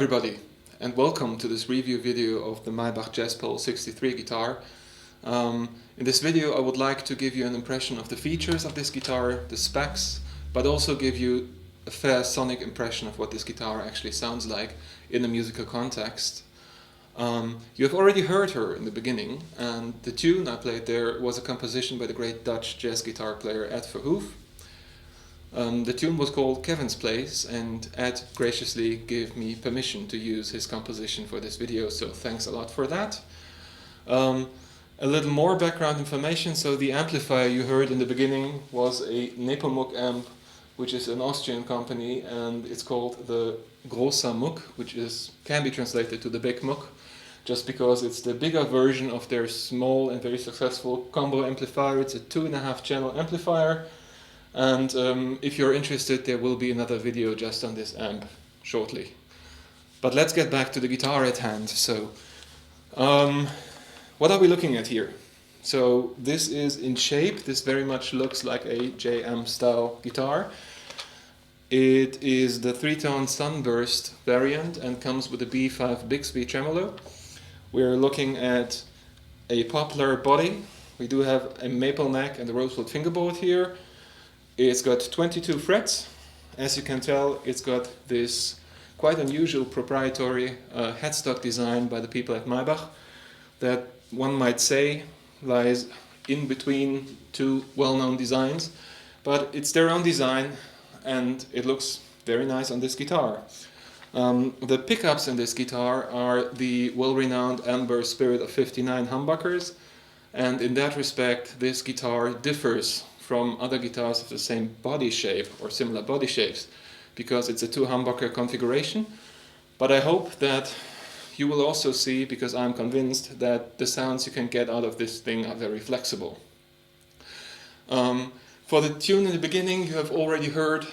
everybody, and welcome to this review video of the Maybach Jazpole 63 guitar. In this video I would like to give you an impression of the features of this guitar, the specs, but also give you a fair sonic impression of what this guitar actually sounds like in a musical context. You have already heard her in the beginning, and the tune I played there was a composition by the great Dutch jazz guitar player Ed Verhoef. The tune was called Kevin's Place, and Ed graciously gave me permission to use his composition for this video, so thanks a lot for that. A little more background information. So the amplifier you heard in the beginning was a Nepomuk amp, which is an Austrian company, and it's called the Großer Muck, which can be translated to the Big Muck, just because it's the bigger version of their small and very successful combo amplifier. It's a 2.5 channel amplifier. And if you're interested, there will be another video just on this amp shortly. But let's get back to the guitar at hand. So, what are we looking at here? So this is in shape. This very much looks like a JM style guitar. It is the three-tone-sunburst variant and comes with a B5 Bixby Tremolo. We're looking at a poplar body. We do have a maple neck and a rosewood fingerboard here. It's got 22 frets. As you can tell, it's got this quite unusual proprietary headstock design by the people at Maybach that one might say lies in between two well-known designs, but it's their own design and it looks very nice on this guitar. The pickups in this guitar are the well-renowned Amber Spirit of 59 humbuckers, and in that respect this guitar differs from other guitars of the same body shape or similar body shapes, because it's a 2 humbucker configuration. But I hope that you will also see, because I'm convinced, that the sounds you can get out of this thing are very flexible. For the tune in the beginning, you have already heard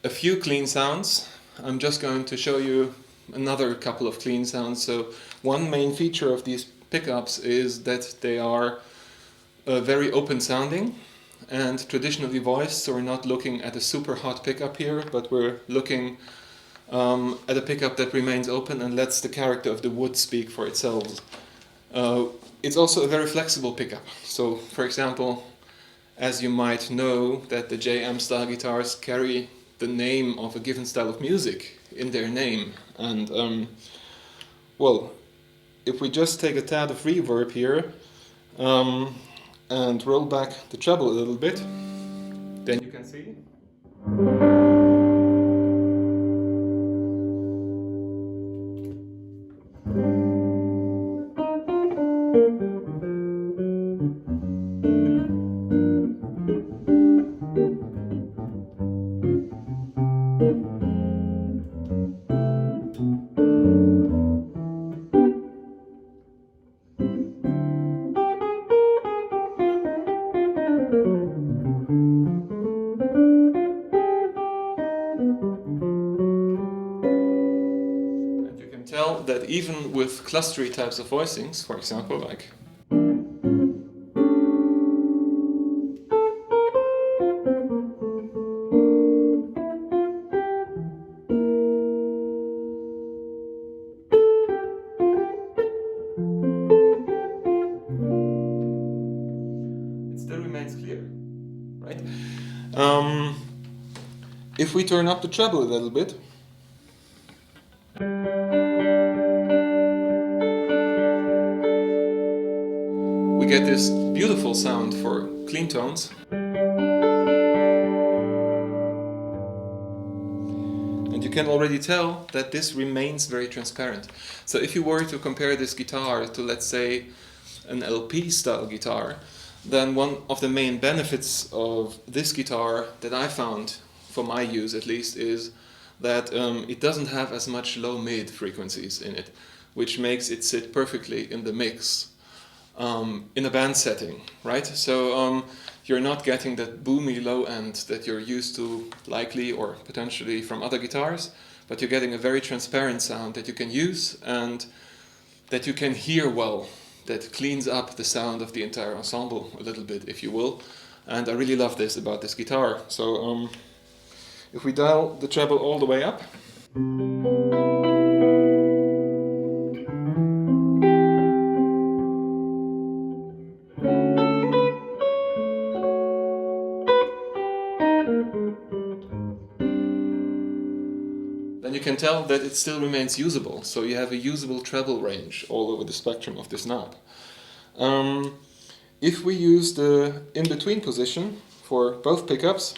a few clean sounds. I'm just going to show you another couple of clean sounds. So one main feature of these pickups is that they are very open sounding and traditionally voiced, so we're not looking at a super hot pickup here, but we're looking at a pickup that remains open and lets the character of the wood speak for itself. It's also a very flexible pickup. So, for example, as you might know, that the JM style guitars carry the name of a given style of music in their name. And, well, if we just take a tad of reverb here, and roll back the treble a little bit, then you can see. Tell that even with clustery types of voicings, for example, like it still remains clear, right? If we turn up the treble a little bit, we get this beautiful sound for clean tones. And you can already tell that this remains very transparent. So if you were to compare this guitar to, let's say, an LP style guitar, then one of the main benefits of this guitar that I found, for my use at least, is that it doesn't have as much low-mid frequencies in it, which makes it sit perfectly in the mix. In a band setting, right? So you're not getting that boomy low end that you're used to likely or potentially from other guitars, but you're getting a very transparent sound that you can use and that you can hear well, that cleans up the sound of the entire ensemble a little bit, if you will. And I really love this about this guitar. So if we dial the treble all the way up, can tell that it still remains usable, so you have a usable treble range all over the spectrum of this knob. If we use the in-between position for both pickups,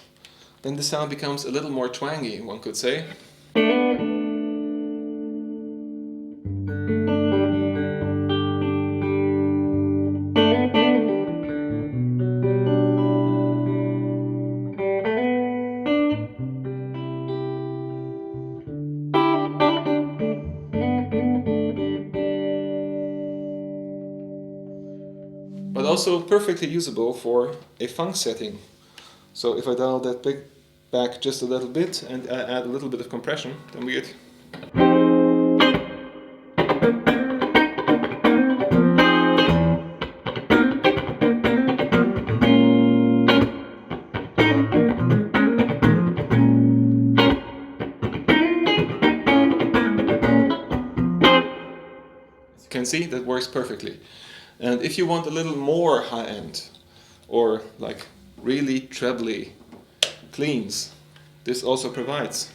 then the sound becomes a little more twangy, one could say. But also perfectly usable for a funk setting. So if I dial that back just a little bit and add a little bit of compression, then we get... As you can see, that works perfectly. And if you want a little more high-end, or like really trebly cleans, this also provides.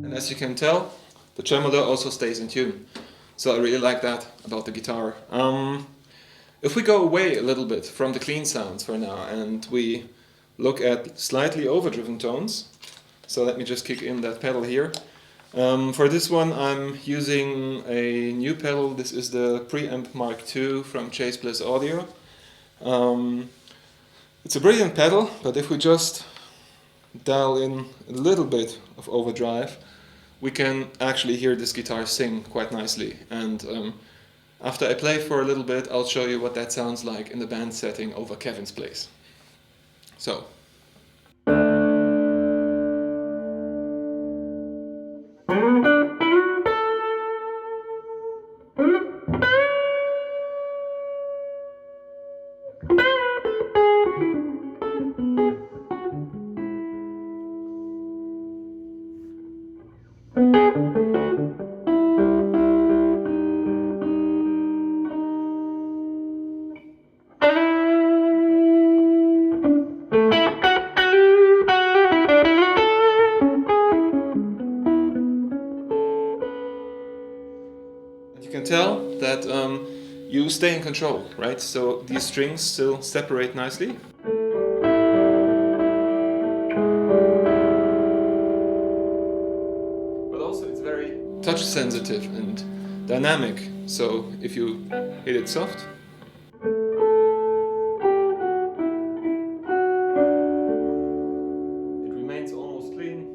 And as you can tell, the tremolo also stays in tune. So I really like that about the guitar. If we go away a little bit from the clean sounds for now and we look at slightly overdriven tones, so let me just kick in that pedal here. For this one I'm using a new pedal. This is the Preamp Mark II from Chase Bliss Audio. It's a brilliant pedal, but if we just dial in a little bit of overdrive, we can actually hear this guitar sing quite nicely. And after I play for a little bit, I'll show you what that sounds like in the band setting over Kevin's place. So. You can tell that you stay in control, right? So these strings still separate nicely. But also it's very touch sensitive and dynamic. So if you hit it soft, it remains almost clean.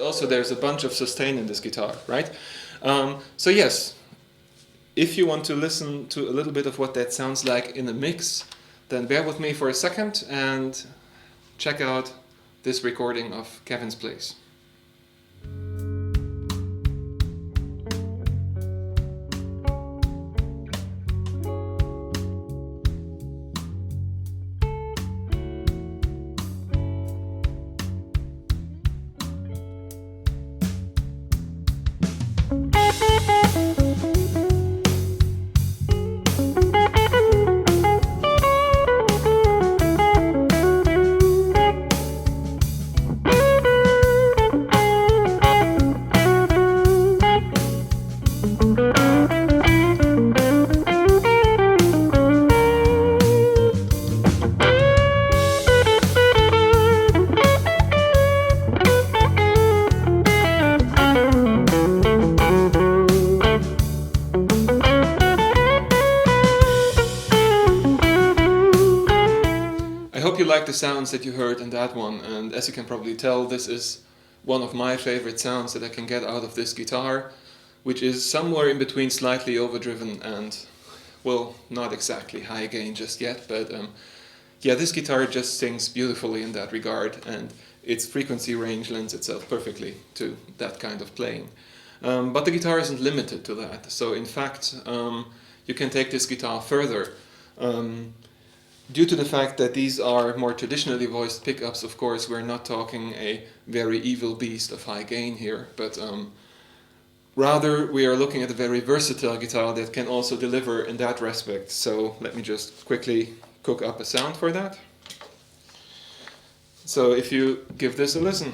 Also, there's a bunch of sustain in this guitar, right? So yes, if you want to listen to a little bit of what that sounds like in a mix, then bear with me for a second and check out this recording of Kevin's Place. I hope you like the sounds that you heard in that one, and as you can probably tell, this is one of my favorite sounds that I can get out of this guitar, which is somewhere in between slightly overdriven and well, not exactly high gain just yet, but yeah, this guitar just sings beautifully in that regard, and its frequency range lends itself perfectly to that kind of playing. But the guitar isn't limited to that, so in fact you can take this guitar further. Due to the fact that these are more traditionally voiced pickups, of course, we're not talking a very evil beast of high gain here, but rather we are looking at a very versatile guitar that can also deliver in that respect. So let me just quickly cook up a sound for that. So if you give this a listen.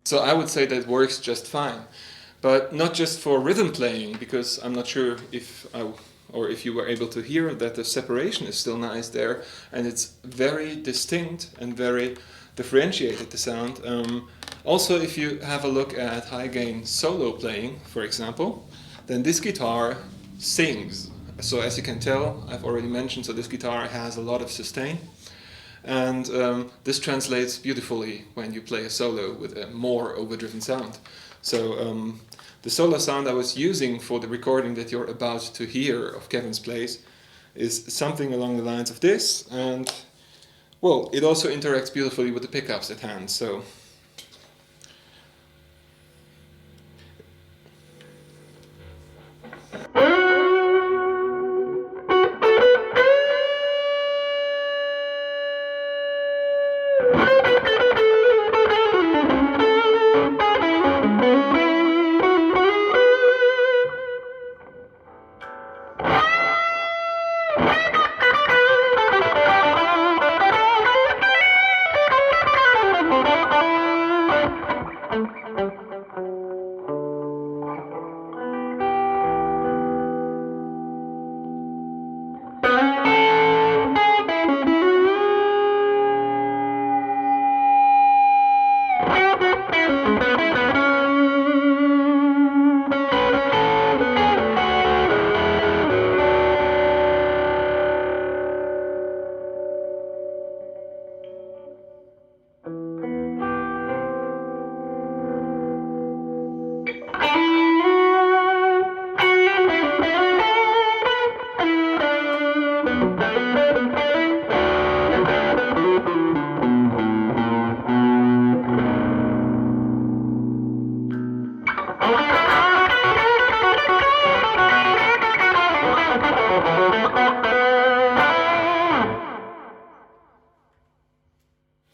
So I would say that works just fine, but not just for rhythm playing, because I'm not sure if you were able to hear that the separation is still nice there, and it's very distinct and very differentiated, the sound. Also, if you have a look at high gain solo playing, for example, then this guitar sings. So as you can tell, I've already mentioned, so this guitar has a lot of sustain. And this translates beautifully when you play a solo with a more overdriven sound. So the solo sound I was using for the recording that you're about to hear of Kevin's plays is something along the lines of this, and well, it also interacts beautifully with the pickups at hand. So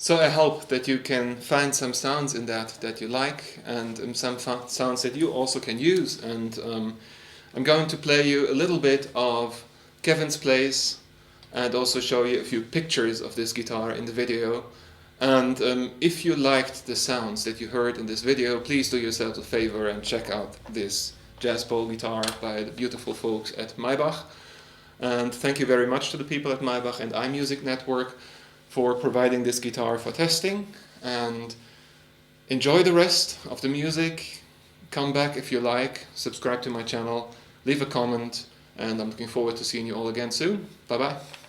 So I hope that you can find some sounds in that you like, and some sounds that you also can use. And I'm going to play you a little bit of Kevin's plays and also show you a few pictures of this guitar in the video. And if you liked the sounds that you heard in this video, please do yourself a favor and check out this Jazpole guitar by the beautiful folks at Maybach. And thank you very much to the people at Maybach and I-musicnetwork for providing this guitar for testing. And enjoy the rest of the music. Come back if you like, subscribe to my channel, leave a comment, and I'm looking forward to seeing you all again soon. Bye bye.